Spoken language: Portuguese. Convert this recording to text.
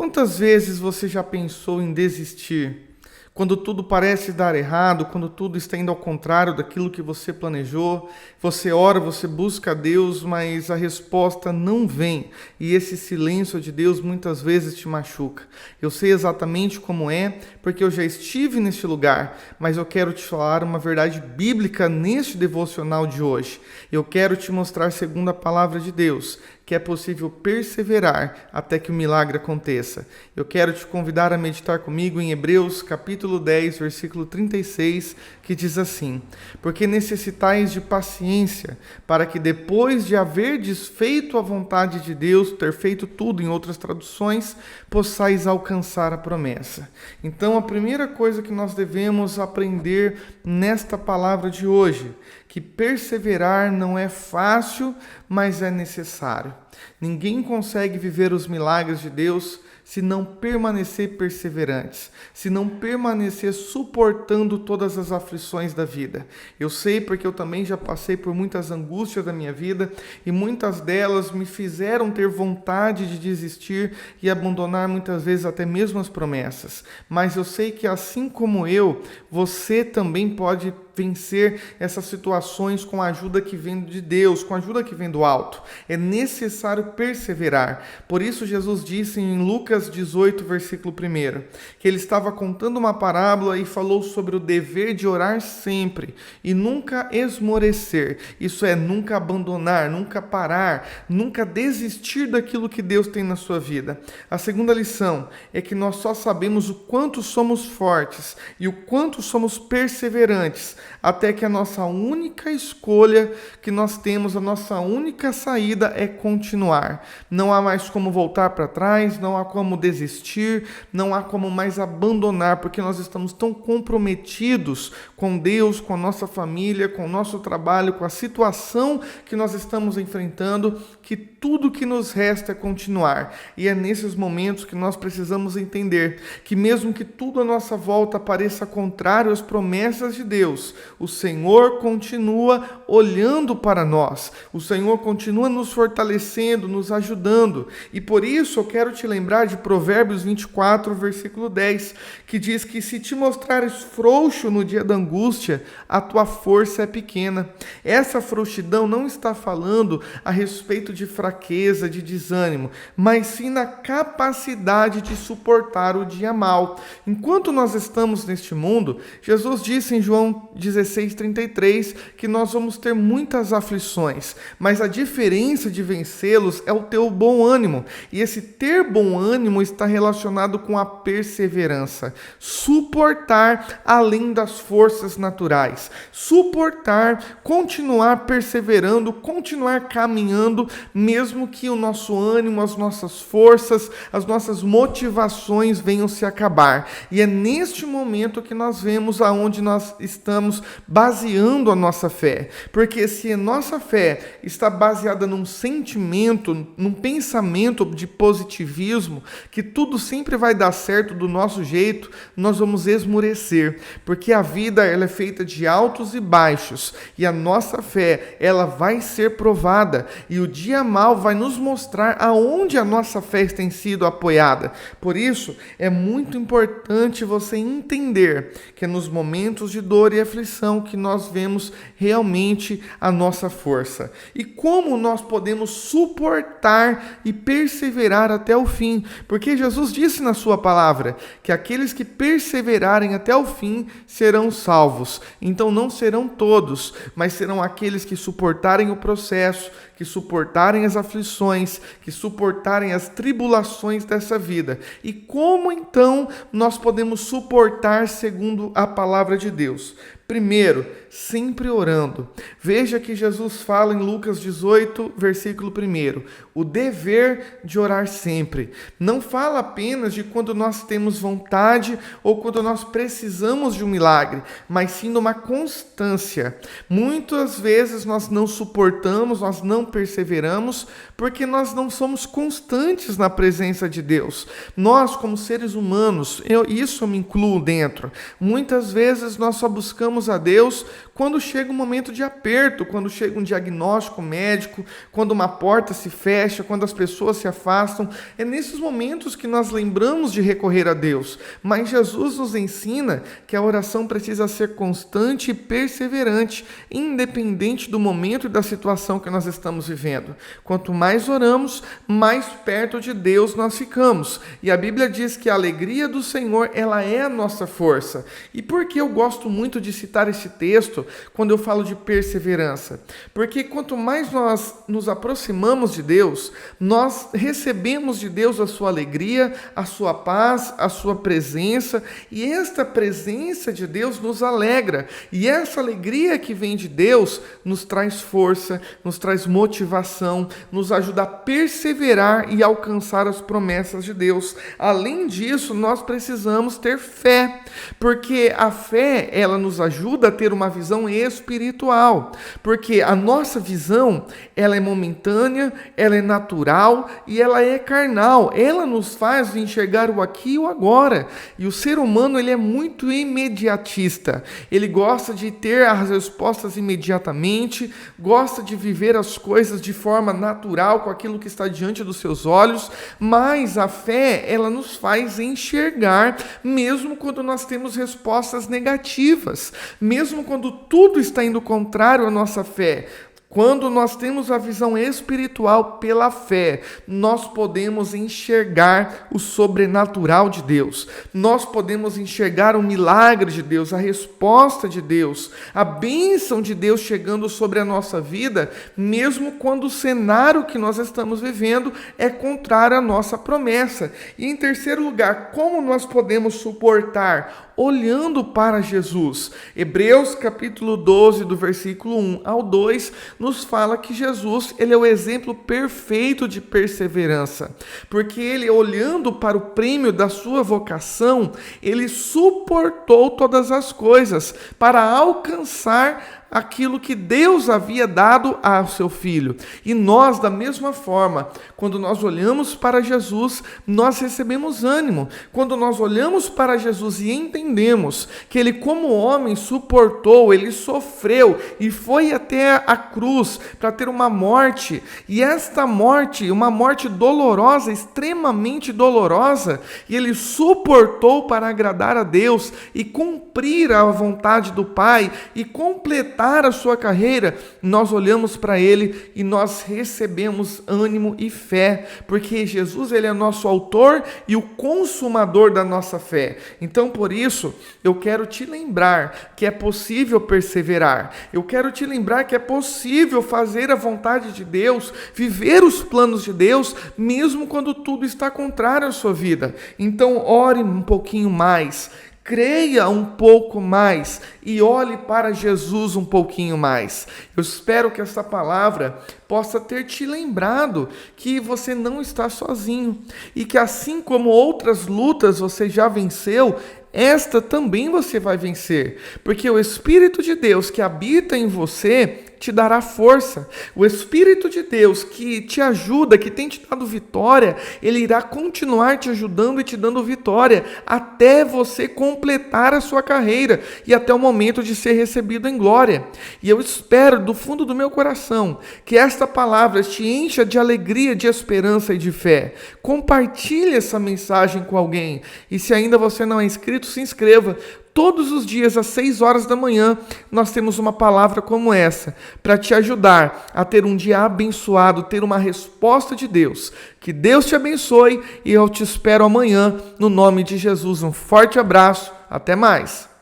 Quantas vezes você já pensou em desistir? Quando tudo parece dar errado, quando tudo está indo ao contrário daquilo que você planejou, você ora, você busca a Deus, mas a resposta não vem. E esse silêncio de Deus muitas vezes te machuca. Eu sei exatamente como é, porque eu já estive neste lugar, mas eu quero te falar uma verdade bíblica neste devocional de hoje. Eu quero te mostrar, segundo a palavra de Deus, que é possível perseverar até que o milagre aconteça. Eu quero te convidar a meditar comigo em Hebreus capítulo 10, versículo 36, que diz assim: porque necessitais de paciência, para que depois de haver desfeito a vontade de Deus, ter feito tudo em outras traduções, possais alcançar a promessa. Então, a primeira coisa que nós devemos aprender nesta palavra de hoje, que perseverar não é fácil, mas é necessário. Ninguém consegue viver os milagres de Deus se não permanecer perseverantes, se não permanecer suportando todas as aflições da vida. Eu sei porque eu também já passei por muitas angústias da minha vida e muitas delas me fizeram ter vontade de desistir e abandonar muitas vezes até mesmo as promessas. Mas eu sei que assim como eu, você também pode vencer essas situações com a ajuda que vem de Deus, com a ajuda que vem do alto. É necessário perseverar. Por isso Jesus disse em Lucas 18, versículo 1, que ele estava contando uma parábola e falou sobre o dever de orar sempre e nunca esmorecer. Isso é, nunca abandonar, nunca parar, nunca desistir daquilo que Deus tem na sua vida. A segunda lição é que nós só sabemos o quanto somos fortes e o quanto somos perseverantes até que a nossa única escolha que nós temos, a nossa única saída é continuar. Não há mais como voltar para trás, não há como desistir, não há como mais abandonar, porque nós estamos tão comprometidos com Deus, com a nossa família, com o nosso trabalho, com a situação que nós estamos enfrentando, que tudo que nos resta é continuar. E é nesses momentos que nós precisamos entender que mesmo que tudo à nossa volta pareça contrário às promessas de Deus, o Senhor continua olhando para nós, o Senhor continua nos fortalecendo, nos ajudando. E por isso eu quero te lembrar de Provérbios 24, versículo 10, que diz que se te mostrares frouxo no dia da angústia, a tua força é pequena. Essa frouxidão não está falando a respeito de fraqueza, de desânimo, mas sim na capacidade de suportar o dia mau. Enquanto nós estamos neste mundo, Jesus disse em João 16:33 que nós vamos ter muitas aflições, mas a diferença de vencê-los é o teu bom ânimo. E esse ter bom ânimo está relacionado com a perseverança. Suportar além das forças naturais. Suportar, continuar perseverando, continuar caminhando, mesmo que o nosso ânimo, as nossas forças, as nossas motivações venham se acabar. E é neste momento que nós vemos aonde nós estamos baseando a nossa fé. Porque se a nossa fé está baseada num sentimento, num pensamento de positivismo, que tudo sempre vai dar certo do nosso jeito, nós vamos esmorecer. Porque a vida ela é feita de altos e baixos. E a nossa fé ela vai ser provada. E o dia mau vai nos mostrar aonde a nossa fé tem sido apoiada. Por isso, é muito importante você entender que é nos momentos de dor e aflição que nós vemos realmente a nossa força. E como nós podemos suportar e perseverar até o fim? Porque Jesus disse na sua palavra que aqueles que perseverarem até o fim serão salvos. Então não serão todos, mas serão aqueles que suportarem o processo, que suportarem as aflições, que suportarem as tribulações dessa vida. E como então nós podemos suportar segundo a palavra de Deus? Primeiro, sempre orando. Veja que Jesus fala em Lucas 18, versículo 1, o dever de orar sempre. Não fala apenas de quando nós temos vontade ou quando nós precisamos de um milagre, mas sim de uma constância. Muitas vezes nós não suportamos, nós não perseveramos, porque nós não somos constantes na presença de Deus. Nós, como seres humanos, isso eu me incluo dentro, muitas vezes nós só buscamos buscamos a Deus quando chega um momento de aperto, quando chega um diagnóstico médico, quando uma porta se fecha, quando as pessoas se afastam. É nesses momentos que nós lembramos de recorrer a Deus. Mas Jesus nos ensina que a oração precisa ser constante e perseverante, independente do momento e da situação que nós estamos vivendo. Quanto mais oramos, mais perto de Deus nós ficamos. E a Bíblia diz que a alegria do Senhor, ela é a nossa força. E por que eu gosto muito de citar esse texto quando eu falo de perseverança? Porque quanto mais nós nos aproximamos de Deus, nós recebemos de Deus a sua alegria, a sua paz, a sua presença, e esta presença de Deus nos alegra. E essa alegria que vem de Deus nos traz força, nos traz motivação, nos ajuda a perseverar e alcançar as promessas de Deus. Além disso, nós precisamos ter fé, porque a fé, ela nos ajuda a ter uma visão espiritual, porque a nossa visão, ela é momentânea, ela é natural e ela é carnal. Ela nos faz enxergar o aqui e o agora. E o ser humano, ele é muito imediatista. Ele gosta de ter as respostas imediatamente, gosta de viver as coisas de forma natural, com aquilo que está diante dos seus olhos, mas a fé, ela nos faz enxergar, mesmo quando nós temos respostas negativas, mesmo quando tudo está indo contrário à nossa fé. Quando nós temos a visão espiritual pela fé, nós podemos enxergar o sobrenatural de Deus. Nós podemos enxergar o milagre de Deus, a resposta de Deus, a bênção de Deus chegando sobre a nossa vida, mesmo quando o cenário que nós estamos vivendo é contrário à nossa promessa. E em terceiro lugar, como nós podemos suportar? Olhando para Jesus. Hebreus capítulo 12, do versículo 1 ao 2, nos fala que Jesus, ele é o exemplo perfeito de perseverança, porque ele, olhando para o prêmio da sua vocação, ele suportou todas as coisas para alcançar aquilo que Deus havia dado ao seu Filho. E nós, da mesma forma, quando nós olhamos para Jesus, nós recebemos ânimo. Quando nós olhamos para Jesus e entendemos que ele, como homem, suportou, ele sofreu e foi até a cruz para ter uma morte, e esta morte, uma morte dolorosa, extremamente dolorosa, e ele suportou para agradar a Deus e cumprir a vontade do Pai e completar a sua carreira, nós olhamos para ele e nós recebemos ânimo e fé, porque Jesus, ele é nosso autor e o consumador da nossa fé. Então, por isso, eu quero te lembrar que é possível perseverar. Eu quero te lembrar que é possível fazer a vontade de Deus, viver os planos de Deus, mesmo quando tudo está contrário à sua vida. Então, ore um pouquinho mais, creia um pouco mais e olhe para Jesus um pouquinho mais. Eu espero que essa palavra possa ter te lembrado que você não está sozinho e que, assim como outras lutas você já venceu, esta também você vai vencer, porque o Espírito de Deus que habita em você te dará força. O Espírito de Deus que te ajuda, que tem te dado vitória, ele irá continuar te ajudando e te dando vitória até você completar a sua carreira e até o momento de ser recebido em glória. E eu espero do fundo do meu coração que esta palavra te encha de alegria, de esperança e de fé. Compartilhe essa mensagem com alguém. E se ainda você não é inscrito, se inscreva. Todos os dias, às 6 horas da manhã, nós temos uma palavra como essa, para te ajudar a ter um dia abençoado, ter uma resposta de Deus. Que Deus te abençoe e eu te espero amanhã, no nome de Jesus. Um forte abraço, até mais.